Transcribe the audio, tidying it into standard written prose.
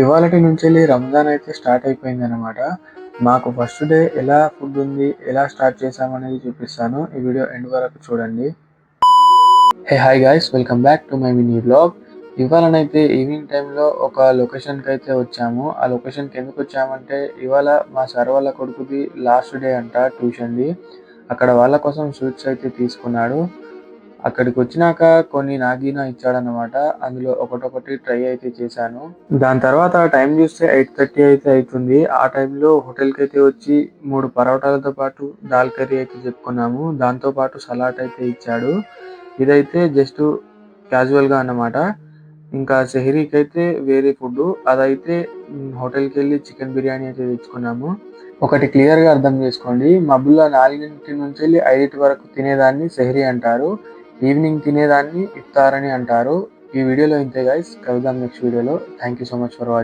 ఇవాళటి నుంచెల్లి రంజాన్ అయితే స్టార్ట్ అయిపోయిందనమాట. మాకు ఫస్ట్ డే ఎలా ఫుడ్ ఉంది, ఎలా స్టార్ట్ చేశామనేది చూపిస్తాను. ఈ వీడియో ఎండ్ వరకు చూడండి. Hey hi guys, welcome back to my mini vlog. ఇవాళనైతే ఈవినింగ్ టైంలో ఒక లొకేషన్కి అయితే వచ్చాము. ఆ లొకేషన్కి ఎందుకు వచ్చామంటే ఇవాళ మా సార్ వాళ్ళ కొడుకుది లాస్ట్ డే అంట ట్యూషన్ది. అక్కడ వాళ్ళ కోసం స్వీట్స్ అయితే తీసుకున్నాడు. అక్కడికి వచ్చినాక కొన్ని నాగీనా ఇచ్చాడనమాట. అందులో ఒకటొకటి ట్రై అయితే చేశాను. దాని తర్వాత టైం చూస్తే 8:30 అయితే అవుతుంది. ఆ టైంలో హోటల్కి అయితే వచ్చి 3 పరోటాలతో పాటు దాల్ కర్రీ అయితే చెప్పుకున్నాము. దాంతో పాటు సలాడ్ అయితే ఇచ్చాడు. ఇదైతే జస్ట్ క్యాజువల్గా అన్నమాట. ఇంకా సెహరీకి అయితే వేరే ఫుడ్, అదైతే హోటల్కి వెళ్ళి చికెన్ బిర్యానీ అయితే తెచ్చుకున్నాము. ఒకటి క్లియర్గా అర్థం చేసుకోండి, మబ్బుల్లో 4 నుంచి వెళ్ళి 5 వరకు తినేదాన్ని సెహరీ అంటారు. ఈవినింగ్ తినేదాన్ని ఇఫ్తార్ అని అంటారు. ఈ వీడియోలో ఇంతే గైస్, కలుద్దాం నెక్స్ట్ వీడియోలో. Thank you so much for watching.